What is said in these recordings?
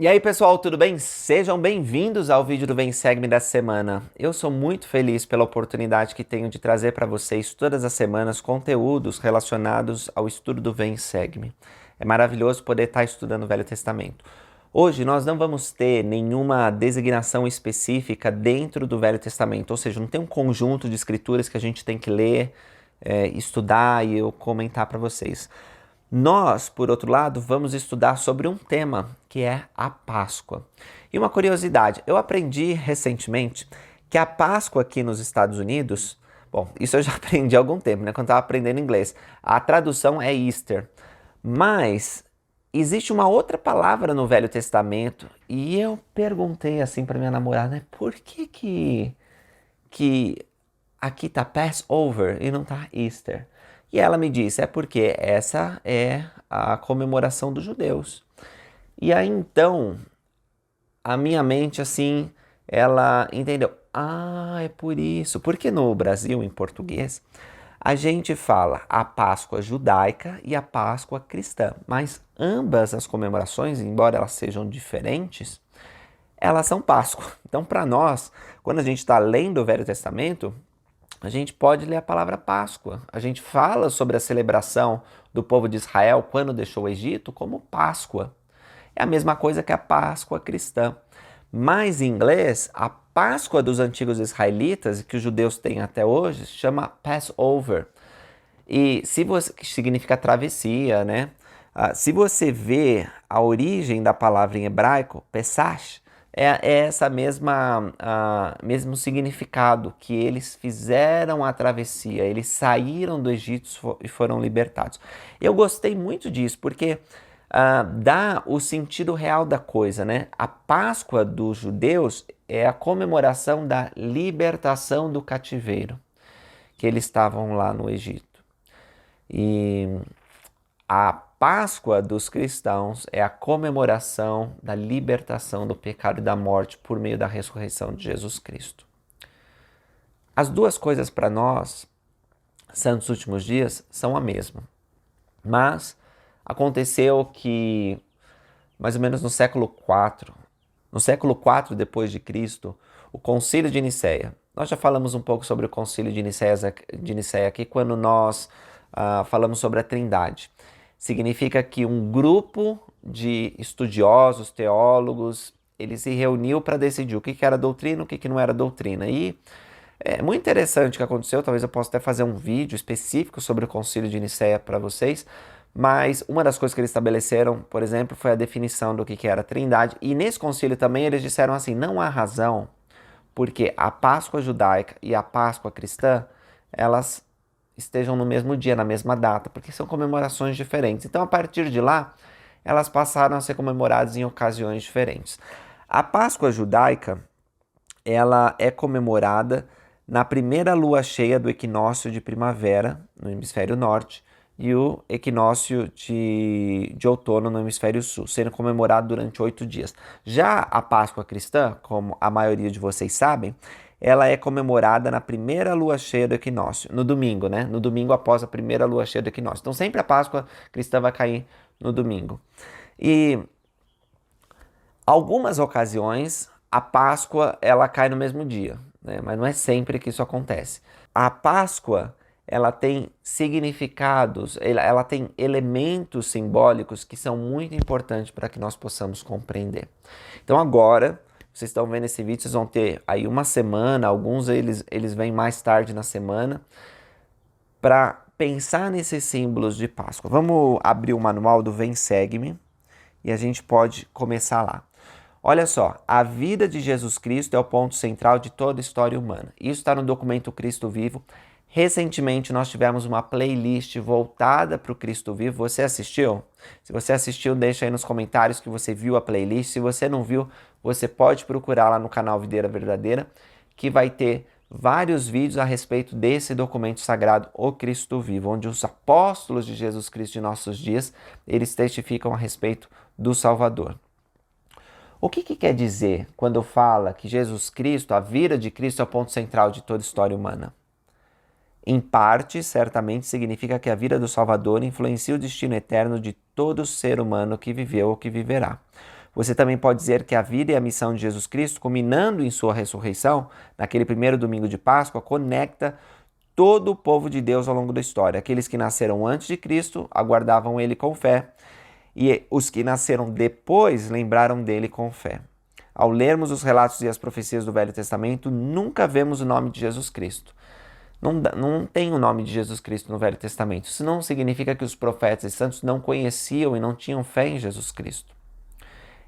E aí, pessoal, tudo bem? Sejam bem-vindos ao vídeo do Vem Segue-me dessa semana. Eu sou muito feliz pela oportunidade que tenho de trazer para vocês todas as semanas conteúdos relacionados ao estudo do Vem Segue-me. É maravilhoso poder estar estudando o Velho Testamento. Hoje nós não vamos ter nenhuma designação específica dentro do Velho Testamento, ou seja, não tem um conjunto de escrituras que a gente tem que ler, estudar e eu comentar para vocês. Nós, por outro lado, vamos estudar sobre um tema que é a Páscoa. E uma curiosidade, eu aprendi recentemente que a Páscoa aqui nos Estados Unidos, bom, isso eu já aprendi há algum tempo, né, quando estava aprendendo inglês, a tradução é Easter, mas existe uma outra palavra no Velho Testamento e eu perguntei assim para minha namorada, né, por que aqui tá Passover e não tá Easter? E ela me disse, é porque essa é a comemoração dos judeus. E aí então, a minha mente assim, ela entendeu. Ah, é por isso. Porque no Brasil, em português, a gente fala a Páscoa judaica e a Páscoa cristã. Mas ambas as comemorações, embora elas sejam diferentes, elas são Páscoa. Então, para nós, quando a gente está lendo o Velho Testamento, a gente pode ler a palavra Páscoa. A gente fala sobre a celebração do povo de Israel quando deixou o Egito como Páscoa. É a mesma coisa que a Páscoa cristã. Mas em inglês, a Páscoa dos antigos israelitas, que os judeus têm até hoje, se chama Passover. E se você, que significa travessia, né? Se você vê a origem da palavra em hebraico, Pesach, é essa mesma mesmo significado, que eles fizeram a travessia, eles saíram do Egito e foram libertados. Eu gostei muito disso, porque dá o sentido real da coisa, né? A Páscoa dos judeus é a comemoração da libertação do cativeiro, que eles estavam lá no Egito. E a Páscoa dos cristãos é a comemoração da libertação do pecado e da morte por meio da ressurreição de Jesus Cristo. As duas coisas para nós, santos últimos dias, são a mesma. Mas aconteceu que, mais ou menos no século IV depois de Cristo, o Concílio de Nicéia. Nós já falamos um pouco sobre o Concílio de Nicéia aqui quando nós falamos sobre a Trindade. Significa que um grupo de estudiosos, teólogos, ele se reuniu para decidir o que era doutrina e o que não era doutrina. E é muito interessante o que aconteceu, talvez eu possa até fazer um vídeo específico sobre o Concílio de Nicéia para vocês, mas uma das coisas que eles estabeleceram, por exemplo, foi a definição do que era a Trindade, e nesse concílio também eles disseram assim, não há razão porque a Páscoa judaica e a Páscoa cristã, elas estejam no mesmo dia, na mesma data, porque são comemorações diferentes. Então, a partir de lá, elas passaram a ser comemoradas em ocasiões diferentes. A Páscoa judaica, ela é comemorada na primeira lua cheia do equinócio de primavera, no hemisfério norte, e o equinócio de outono no hemisfério sul, sendo comemorado durante 8 dias. Já a Páscoa cristã, como a maioria de vocês sabem, ela é comemorada na primeira lua cheia do equinócio, no domingo, né? No domingo após a primeira lua cheia do equinócio. Então sempre a Páscoa cristã vai cair no domingo. E algumas ocasiões a Páscoa ela cai no mesmo dia, né? Mas não é sempre que isso acontece. A Páscoa ela tem significados, ela tem elementos simbólicos que são muito importantes para que nós possamos compreender. Então agora, vocês estão vendo esse vídeo, vocês vão ter aí uma semana, alguns eles vêm mais tarde na semana, para pensar nesses símbolos de Páscoa. Vamos abrir o manual do Vem Segue-me e a gente pode começar lá. Olha só, a vida de Jesus Cristo é o ponto central de toda a história humana. Isso está no documento Cristo Vivo. Recentemente nós tivemos uma playlist voltada para o Cristo Vivo. Você assistiu? Se você assistiu, deixa aí nos comentários que você viu a playlist. Se você não viu, você pode procurar lá no canal Videira Verdadeira, que vai ter vários vídeos a respeito desse documento sagrado, o Cristo Vivo, onde os apóstolos de Jesus Cristo de nossos dias, eles testificam a respeito do Salvador. O que quer dizer quando fala que Jesus Cristo, a vida de Cristo é o ponto central de toda a história humana? Em parte, certamente significa que a vida do Salvador influencia o destino eterno de todo ser humano que viveu ou que viverá. Você também pode dizer que a vida e a missão de Jesus Cristo, culminando em sua ressurreição, naquele primeiro domingo de Páscoa, conecta todo o povo de Deus ao longo da história. Aqueles que nasceram antes de Cristo aguardavam ele com fé, e os que nasceram depois lembraram dele com fé. Ao lermos os relatos e as profecias do Velho Testamento, nunca vemos o nome de Jesus Cristo. Não tem o nome de Jesus Cristo no Velho Testamento. Isso não significa que os profetas e santos não conheciam e não tinham fé em Jesus Cristo.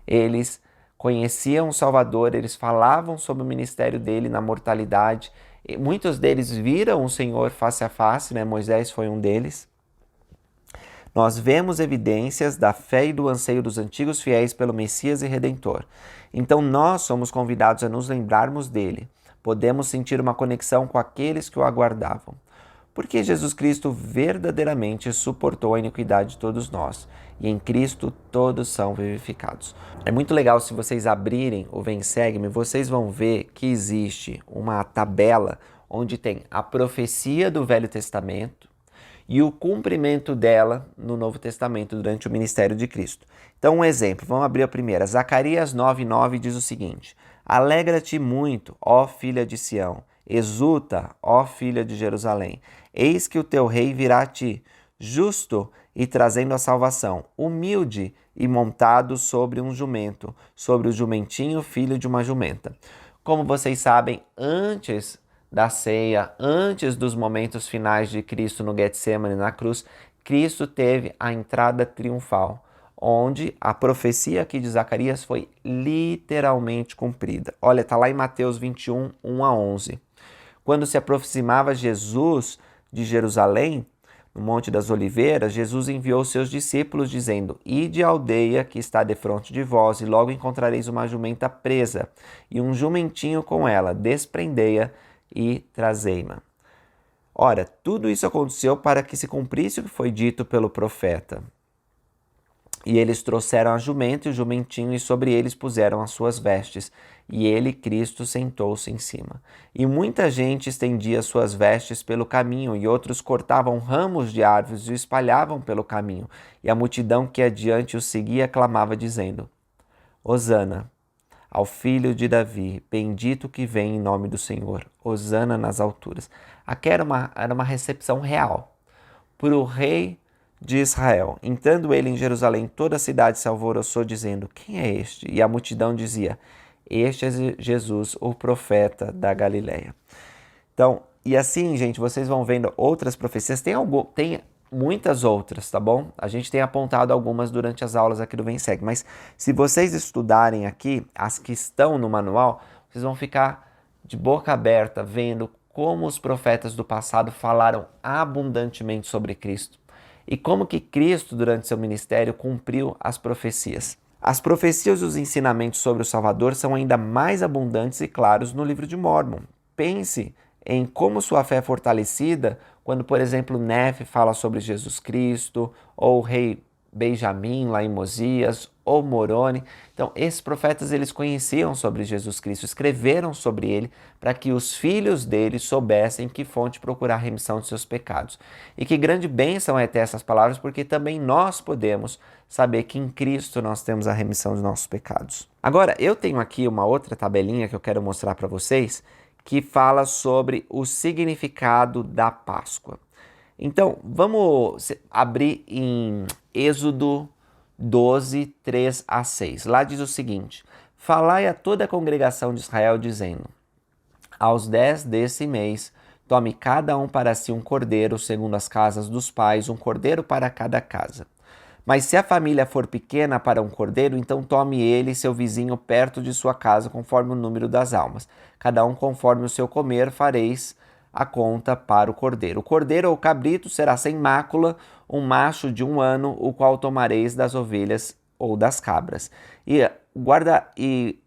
Eles conheciam o Salvador, eles falavam sobre o ministério dele na mortalidade. E muitos deles viram o Senhor face a face, né? Moisés foi um deles. Nós vemos evidências da fé e do anseio dos antigos fiéis pelo Messias e Redentor. Então nós somos convidados a nos lembrarmos dele. Podemos sentir uma conexão com aqueles que o aguardavam. Porque Jesus Cristo verdadeiramente suportou a iniquidade de todos nós, e em Cristo todos são vivificados. É muito legal, se vocês abrirem o Vem Segue-me, vocês vão ver que existe uma tabela onde tem a profecia do Velho Testamento e o cumprimento dela no Novo Testamento durante o ministério de Cristo. Então, um exemplo, vamos abrir a primeira. Zacarias 9:9 diz o seguinte: Alegra-te muito, ó filha de Sião, exulta, ó filha de Jerusalém. Eis que o teu rei virá a ti, justo e trazendo a salvação, humilde e montado sobre um jumento, sobre o jumentinho, filho de uma jumenta. Como vocês sabem, antes da ceia, antes dos momentos finais de Cristo no Getsêmani, na cruz, Cristo teve a entrada triunfal, onde a profecia aqui de Zacarias foi literalmente cumprida. Olha, está lá em Mateus 21, 1-11. Quando se aproximava Jesus de Jerusalém, no Monte das Oliveiras, Jesus enviou seus discípulos dizendo: Ide à aldeia que está defronte de vós, e logo encontrareis uma jumenta presa, e um jumentinho com ela, desprendei-a e trazei-ma. Ora, tudo isso aconteceu para que se cumprisse o que foi dito pelo profeta. E eles trouxeram a jumenta e o jumentinho, e sobre eles puseram as suas vestes. E ele, Cristo, sentou-se em cima. E muita gente estendia suas vestes pelo caminho, e outros cortavam ramos de árvores e o espalhavam pelo caminho. E a multidão que adiante os seguia clamava, dizendo: Hosana ao filho de Davi, bendito que vem em nome do Senhor, hosana nas alturas. Aqui era uma recepção real para o rei de Israel. Entrando ele em Jerusalém, toda a cidade se alvoroçou, dizendo: Quem é este? E a multidão dizia: Este é Jesus, o profeta da Galileia. Então, e assim, gente, vocês vão vendo outras profecias. Tem muitas outras, tá bom? A gente tem apontado algumas durante as aulas aqui do Vem Segue, mas se vocês estudarem aqui, as que estão no manual, vocês vão ficar de boca aberta vendo como os profetas do passado falaram abundantemente sobre Cristo e como que Cristo, durante seu ministério, cumpriu as profecias. As profecias e os ensinamentos sobre o Salvador são ainda mais abundantes e claros no livro de Mórmon. Pense em como sua fé é fortalecida quando, por exemplo, Nefe fala sobre Jesus Cristo, ou o rei Benjamim lá em Mosias, ou Moroni. Então, esses profetas, eles conheciam sobre Jesus Cristo, escreveram sobre ele para que os filhos dele soubessem que fonte procurar a remissão de seus pecados. E que grande bênção é ter essas palavras, porque também nós podemos saber que em Cristo nós temos a remissão de nossos pecados. Agora, eu tenho aqui uma outra tabelinha que eu quero mostrar para vocês, que fala sobre o significado da Páscoa. Então, vamos abrir em Êxodo 12, 3-6. Lá diz o seguinte: Falai a toda a congregação de Israel, dizendo: Aos 10 desse mês, tome cada um para si um cordeiro, segundo as casas dos pais, um cordeiro para cada casa. Mas se a família for pequena para um cordeiro, então tome ele e seu vizinho perto de sua casa, conforme o número das almas. Cada um conforme o seu comer, fareis a conta para o cordeiro. O cordeiro ou cabrito será sem mácula, um macho de 1 ano, o qual tomareis das ovelhas ou das cabras.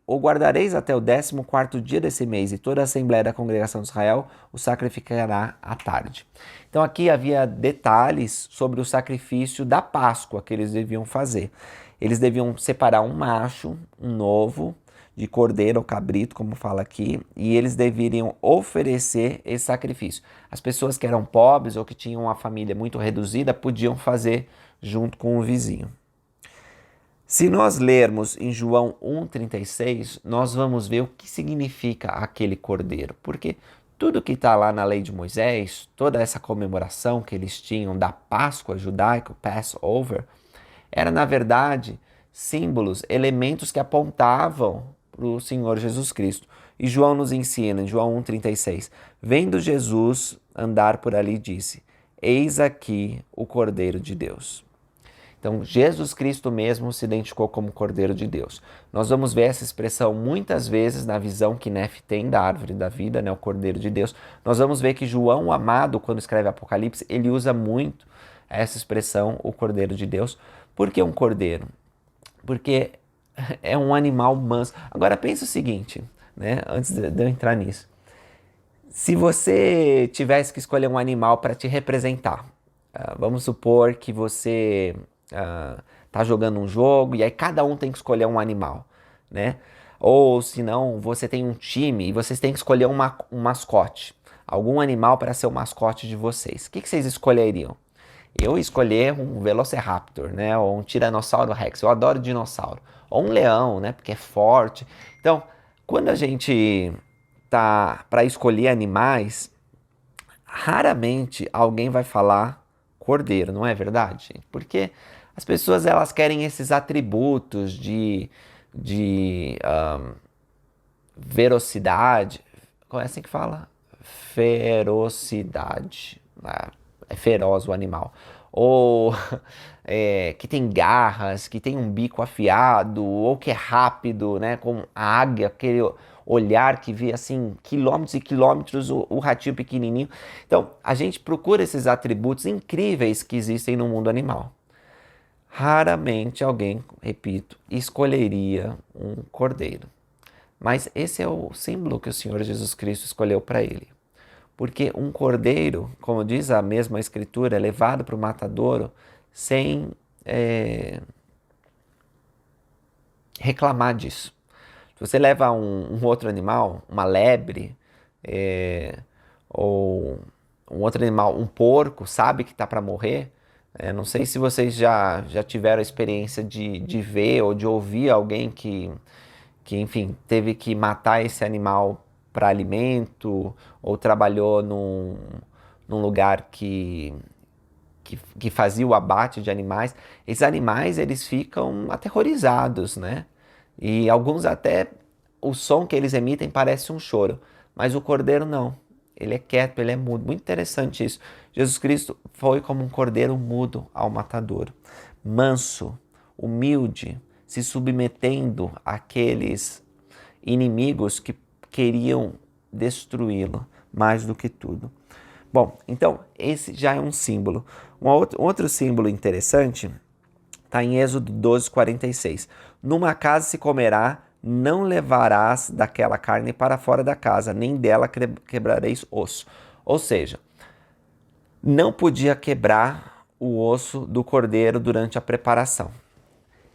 O guardareis até o 14º dia desse mês, e toda a Assembleia da Congregação de Israel o sacrificará à tarde. Então aqui havia detalhes sobre o sacrifício da Páscoa que eles deviam fazer. Eles deviam separar um macho, um novo, de cordeiro ou cabrito, como fala aqui, e eles deveriam oferecer esse sacrifício. As pessoas que eram pobres ou que tinham uma família muito reduzida podiam fazer junto com o vizinho. Se nós lermos em João 1,36, nós vamos ver o que significa aquele cordeiro, porque tudo que está lá na lei de Moisés, toda essa comemoração que eles tinham da Páscoa judaica, o Passover, era na verdade símbolos, elementos que apontavam para o Senhor Jesus Cristo. E João nos ensina, em João 1,36, vendo Jesus andar por ali, disse: Eis aqui o Cordeiro de Deus. Então, Jesus Cristo mesmo se identificou como Cordeiro de Deus. Nós vamos ver essa expressão muitas vezes na visão que Nefe tem da árvore da vida, né, o Cordeiro de Deus. Nós vamos ver que João Amado, quando escreve Apocalipse, ele usa muito essa expressão, o Cordeiro de Deus. Por que um cordeiro? Porque é um animal manso. Agora pensa o seguinte, né, antes de eu entrar nisso. Se você tivesse que escolher um animal para te representar, vamos supor que você tá jogando um jogo e aí cada um tem que escolher um animal, né? Ou se não, você tem um time e vocês têm que escolher um mascote, algum animal para ser o mascote de vocês. O que vocês escolheriam? Eu escolher um Velociraptor, né? Ou um Tiranossauro Rex. Eu adoro dinossauro. Ou um leão, né? Porque é forte. Então, quando a gente tá para escolher animais, raramente alguém vai falar cordeiro, não é verdade, gente? Porque as pessoas elas querem esses atributos de velocidade. Como é assim que fala? Ferocidade. É feroz o animal. Ou que tem garras, que tem um bico afiado, ou que é rápido, né? Como a águia, aquele olhar que vê assim quilômetros e quilômetros o ratinho pequenininho. Então, a gente procura esses atributos incríveis que existem no mundo animal. Raramente alguém, repito, escolheria um cordeiro. Mas esse é o símbolo que o Senhor Jesus Cristo escolheu para ele. Porque um cordeiro, como diz a mesma escritura, é levado para o matadouro sem reclamar disso. Se você leva um outro animal, uma lebre, ou um outro animal, um porco, sabe que está para morrer. Não sei se vocês já tiveram a experiência de ver ou de ouvir alguém que, enfim, teve que matar esse animal para alimento ou trabalhou num lugar que fazia o abate de animais. Esses animais, eles ficam aterrorizados, né? E alguns até, o som que eles emitem parece um choro, mas o cordeiro não. Ele é quieto, ele é mudo. Muito interessante isso. Jesus Cristo foi como um cordeiro mudo ao matadouro. Manso, humilde, se submetendo àqueles inimigos que queriam destruí-lo mais do que tudo. Bom, então esse já é um símbolo. Um outro símbolo interessante está em Êxodo 12:46. Numa casa se comerá, não levarás daquela carne para fora da casa, nem dela quebrareis osso. Ou seja, não podia quebrar o osso do cordeiro durante a preparação.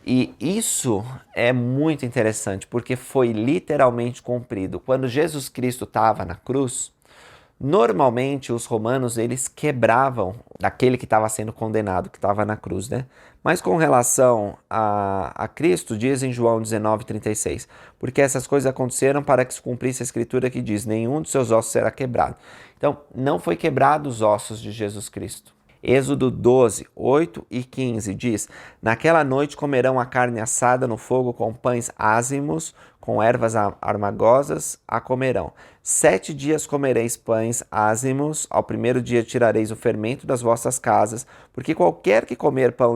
E isso é muito interessante, porque foi literalmente cumprido. Quando Jesus Cristo estava na cruz, normalmente os romanos eles quebravam daquele que estava sendo condenado, que estava na cruz, né? Mas com relação a Cristo, diz em João 19:36, porque essas coisas aconteceram para que se cumprisse a escritura que diz, nenhum dos seus ossos será quebrado. Então, não foi quebrado os ossos de Jesus Cristo. Êxodo 12:8 e 15 diz, naquela noite comerão a carne assada no fogo com pães ázimos, com ervas amargosas a comerão. 7 dias comereis pães ázimos, ao primeiro dia tirareis o fermento das vossas casas, porque qualquer que comer pão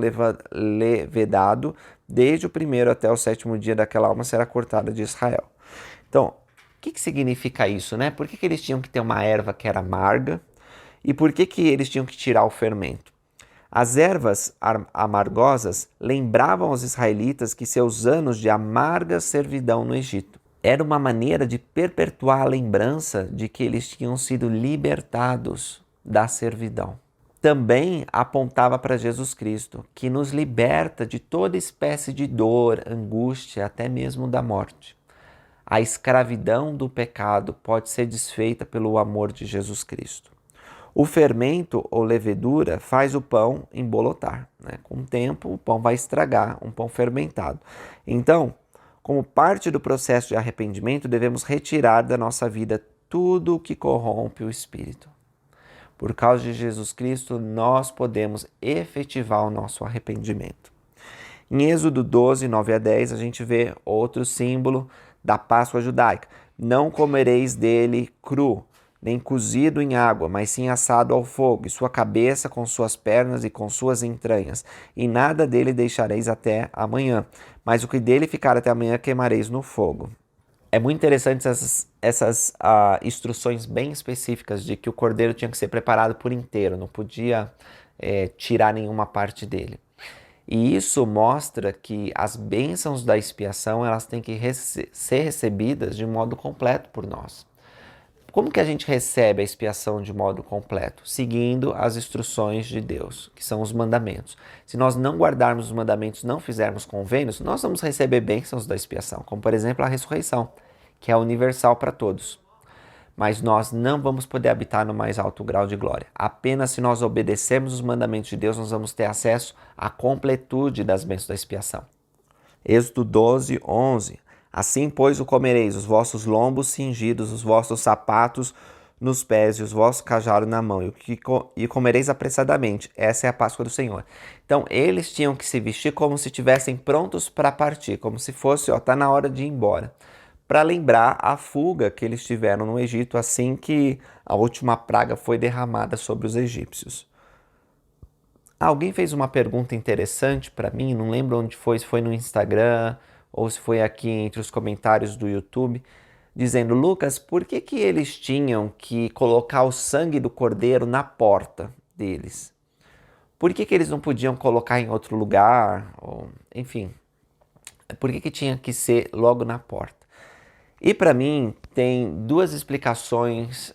levedado, desde o primeiro até o 7º dia daquela alma será cortada de Israel. Então, o que significa isso, né? Por que eles tinham que ter uma erva que era amarga? E por que eles tinham que tirar o fermento? As ervas amargosas lembravam aos israelitas que seus anos de amarga servidão no Egito. Era uma maneira de perpetuar a lembrança de que eles tinham sido libertados da servidão. Também apontava para Jesus Cristo, que nos liberta de toda espécie de dor, angústia, até mesmo da morte. A escravidão do pecado pode ser desfeita pelo amor de Jesus Cristo. O fermento ou levedura faz o pão embolotar, né? Com o tempo, o pão vai estragar, um pão fermentado. Então, como parte do processo de arrependimento, devemos retirar da nossa vida tudo o que corrompe o espírito. Por causa de Jesus Cristo, nós podemos efetivar o nosso arrependimento. Em Êxodo 12, 9 a 10, a gente vê outro símbolo da Páscoa judaica. Não comereis dele cru, nem cozido em água, mas sim assado ao fogo, e sua cabeça com suas pernas e com suas entranhas. E nada dele deixareis até amanhã, mas o que dele ficar até amanhã queimareis no fogo. É muito interessante essas instruções bem específicas de que o cordeiro tinha que ser preparado por inteiro, não podia tirar nenhuma parte dele. E isso mostra que as bênçãos da expiação elas têm que ser recebidas de modo completo por nós. Como que a gente recebe a expiação de modo completo? Seguindo as instruções de Deus, que são os mandamentos. Se nós não guardarmos os mandamentos, não fizermos convênios, nós vamos receber bênçãos da expiação, como por exemplo a ressurreição, que é universal para todos. Mas nós não vamos poder habitar no mais alto grau de glória. Apenas se nós obedecermos os mandamentos de Deus, nós vamos ter acesso à completude das bênçãos da expiação. Êxodo 12, 11. Assim, pois, o comereis, os vossos lombos cingidos, os vossos sapatos nos pés e os vossos cajados na mão, e comereis apressadamente. Essa é a Páscoa do Senhor. Então, eles tinham que se vestir como se estivessem prontos para partir, como se fosse, tá na hora de ir embora, para lembrar a fuga que eles tiveram no Egito assim que a última praga foi derramada sobre os egípcios. Alguém fez uma pergunta interessante para mim, não lembro onde foi, se foi no Instagram ou se foi aqui entre os comentários do YouTube, dizendo: Lucas, por que eles tinham que colocar o sangue do cordeiro na porta deles? Por que eles não podiam colocar em outro lugar? Ou, enfim, por que tinha que ser logo na porta? E para mim tem duas explicações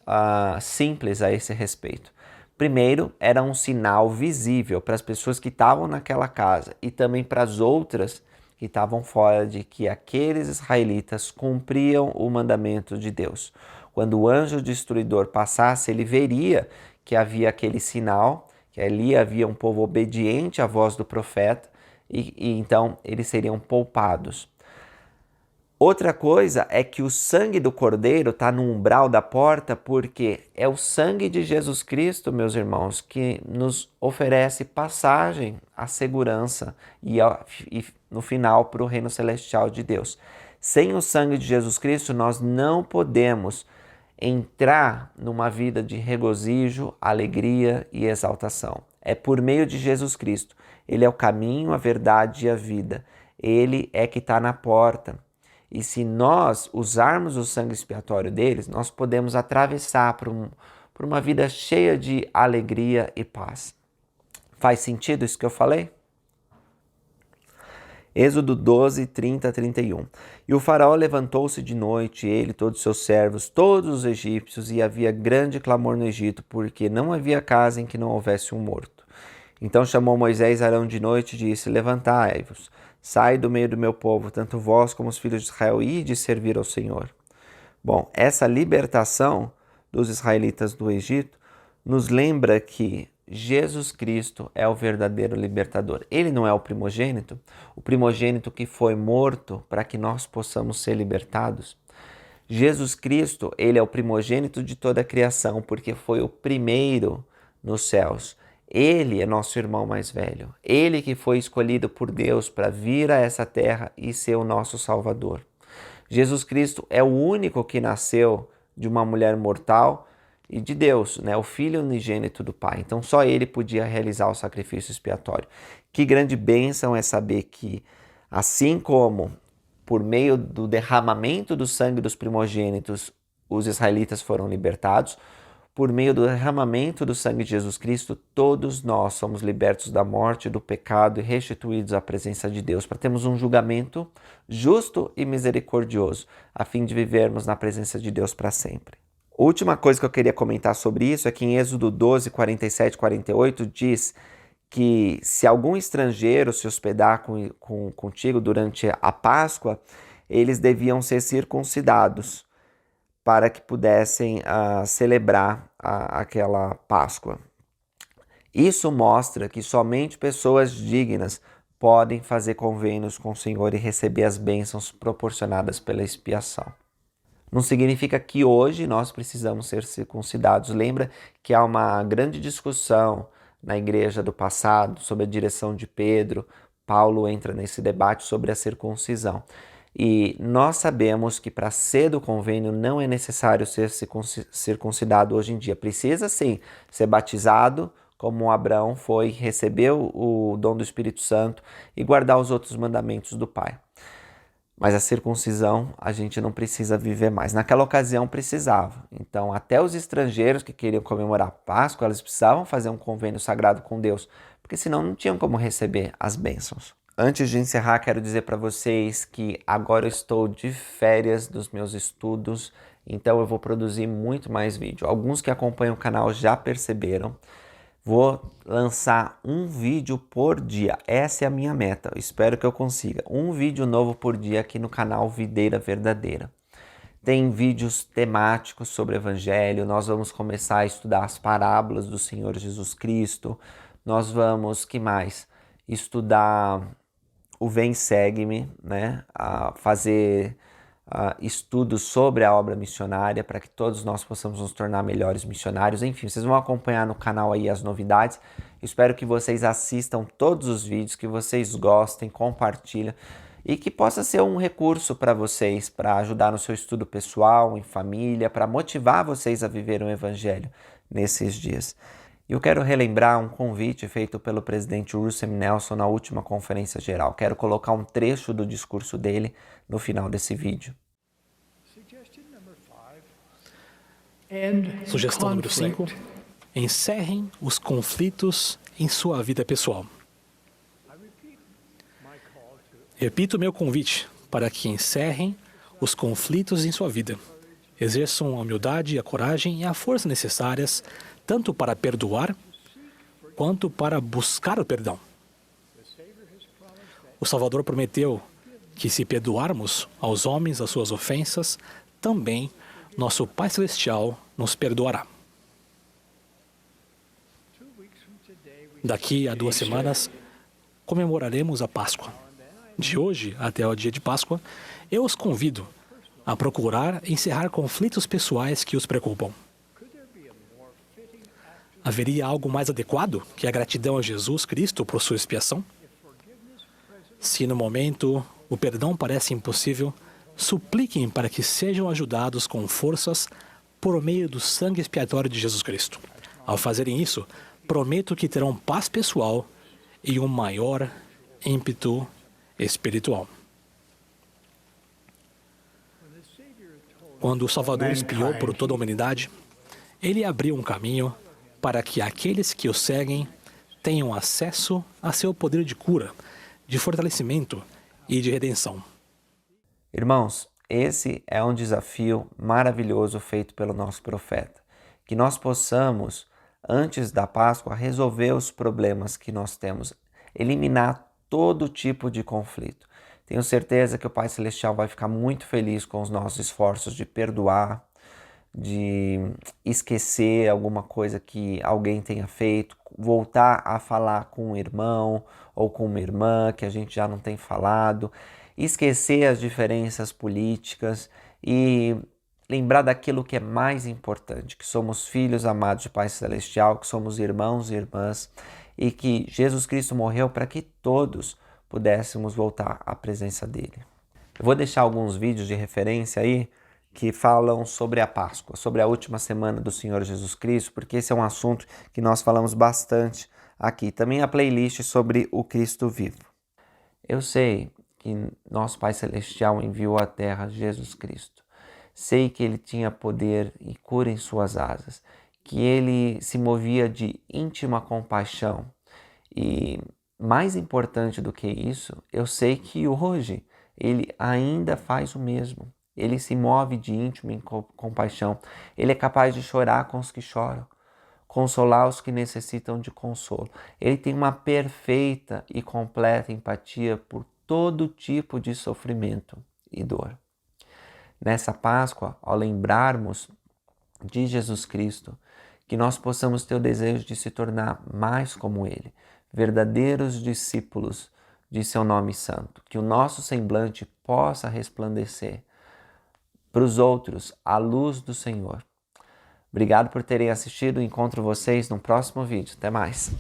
simples a esse respeito. Primeiro, era um sinal visível para as pessoas que estavam naquela casa e também para as outras que estavam fora de que aqueles israelitas cumpriam o mandamento de Deus. Quando o anjo destruidor passasse, ele veria que havia aquele sinal, que ali havia um povo obediente à voz do profeta e então eles seriam poupados. Outra coisa é que o sangue do cordeiro está no umbral da porta porque é o sangue de Jesus Cristo, meus irmãos, que nos oferece passagem à segurança e no final para o reino celestial de Deus. Sem o sangue de Jesus Cristo, nós não podemos entrar numa vida de regozijo, alegria e exaltação. É por meio de Jesus Cristo. Ele é o caminho, a verdade e a vida. Ele é que está na porta. E se nós usarmos o sangue expiatório deles, nós podemos atravessar por uma vida cheia de alegria e paz. Faz sentido isso que eu falei? Êxodo 12, 30 a 31. E o faraó levantou-se de noite, ele, todos os seus servos, todos os egípcios, e havia grande clamor no Egito, porque não havia casa em que não houvesse um morto. Então chamou Moisés e Arão de noite e disse: Levantai-vos, sai do meio do meu povo, tanto vós como os filhos de Israel, e de servir ao Senhor. Bom, essa libertação dos israelitas do Egito nos lembra que Jesus Cristo é o verdadeiro libertador. Ele não é o primogênito que foi morto para que nós possamos ser libertados. Jesus Cristo, ele é o primogênito de toda a criação, porque foi o primeiro nos céus. Ele é nosso irmão mais velho. Ele que foi escolhido por Deus para vir a essa terra e ser o nosso Salvador. Jesus Cristo é o único que nasceu de uma mulher mortal e de Deus, né? O Filho unigênito do Pai. Então só ele podia realizar o sacrifício expiatório. Que grande bênção é saber que, assim como por meio do derramamento do sangue dos primogênitos os israelitas foram libertados, por meio do derramamento do sangue de Jesus Cristo, todos nós somos libertos da morte, do pecado e restituídos à presença de Deus, para termos um julgamento justo e misericordioso, a fim de vivermos na presença de Deus para sempre. Última coisa que eu queria comentar sobre isso é que em Êxodo 12, 47 e 48 diz que se algum estrangeiro se hospedar contigo durante a Páscoa, eles deviam ser circuncidados, para que pudessem celebrar aquela Páscoa. Isso mostra que somente pessoas dignas podem fazer convênios com o Senhor e receber as bênçãos proporcionadas pela expiação. Não significa que hoje nós precisamos ser circuncidados. Lembra que há uma grande discussão na igreja do passado, sob a direção de Pedro. Paulo entra nesse debate sobre a circuncisão. E nós sabemos que para ser do convênio não é necessário ser circuncidado hoje em dia. Precisa sim ser batizado, como Abraão foi, recebeu o dom do Espírito Santo e guardar os outros mandamentos do Pai. Mas a circuncisão a gente não precisa viver mais. Naquela ocasião precisava. Então até os estrangeiros que queriam comemorar a Páscoa, eles precisavam fazer um convênio sagrado com Deus, porque senão não tinham como receber as bênçãos. Antes de encerrar, quero dizer para vocês que agora eu estou de férias dos meus estudos, então eu vou produzir muito mais vídeo. Alguns que acompanham o canal já perceberam. Vou lançar um vídeo por dia. Essa é a minha meta. Eu espero que eu consiga. Um vídeo novo por dia aqui no canal Videira Verdadeira. Tem vídeos temáticos sobre o Evangelho. Nós vamos começar a estudar as parábolas do Senhor Jesus Cristo. Nós vamos, que mais? Estudar o Vem Segue-me, né? Fazer estudos sobre a obra missionária para que todos nós possamos nos tornar melhores missionários. Enfim, vocês vão acompanhar no canal aí as novidades. Espero que vocês assistam todos os vídeos, que vocês gostem, compartilhem e que possa ser um recurso para vocês, para ajudar no seu estudo pessoal, em família, para motivar vocês a viver o Evangelho nesses dias. E eu quero relembrar um convite feito pelo presidente Russell M. Nelson na última conferência geral. Quero colocar um trecho do discurso dele no final desse vídeo. Sugestão número 5. Encerrem os conflitos em sua vida pessoal. Repito meu convite para que encerrem os conflitos em sua vida. Exerçam a humildade, a coragem e a força necessárias tanto para perdoar quanto para buscar o perdão. O Salvador prometeu que se perdoarmos aos homens as suas ofensas, também nosso Pai Celestial nos perdoará. Daqui a 2 semanas, comemoraremos a Páscoa. De hoje até o dia de Páscoa, eu os convido a procurar encerrar conflitos pessoais que os preocupam. Haveria algo mais adequado que a gratidão a Jesus Cristo por sua expiação? Se no momento o perdão parece impossível, supliquem para que sejam ajudados com forças por meio do sangue expiatório de Jesus Cristo. Ao fazerem isso, prometo que terão paz pessoal e um maior ímpeto espiritual. Quando o Salvador expiou por toda a humanidade, ele abriu um caminho para que aqueles que o seguem tenham acesso a seu poder de cura, de fortalecimento e de redenção. Irmãos, esse é um desafio maravilhoso feito pelo nosso profeta. Que nós possamos, antes da Páscoa, resolver os problemas que nós temos, eliminar todo tipo de conflito. Tenho certeza que o Pai Celestial vai ficar muito feliz com os nossos esforços de perdoar, de esquecer alguma coisa que alguém tenha feito, voltar a falar com um irmão ou com uma irmã que a gente já não tem falado, esquecer as diferenças políticas e lembrar daquilo que é mais importante, que somos filhos amados de Pai Celestial, que somos irmãos e irmãs e que Jesus Cristo morreu para que todos pudéssemos voltar à presença dele. Eu vou deixar alguns vídeos de referência aí que falam sobre a Páscoa, sobre a última semana do Senhor Jesus Cristo, porque esse é um assunto que nós falamos bastante aqui. Também a playlist sobre o Cristo vivo. Eu sei que nosso Pai Celestial enviou à Terra Jesus Cristo. Sei que Ele tinha poder e cura em suas asas, que Ele se movia de íntima compaixão. E mais importante do que isso, eu sei que hoje Ele ainda faz o mesmo. Ele se move de íntima compaixão. Ele é capaz de chorar com os que choram, consolar os que necessitam de consolo. Ele tem uma perfeita e completa empatia por todo tipo de sofrimento e dor. nessa Páscoa, ao lembrarmos de Jesus Cristo, que nós possamos ter o desejo de se tornar mais como Ele, verdadeiros discípulos de seu nome santo, que o nosso semblante possa resplandecer para os outros a luz do Senhor. Obrigado por terem assistido. Encontro vocês no próximo vídeo. Até mais!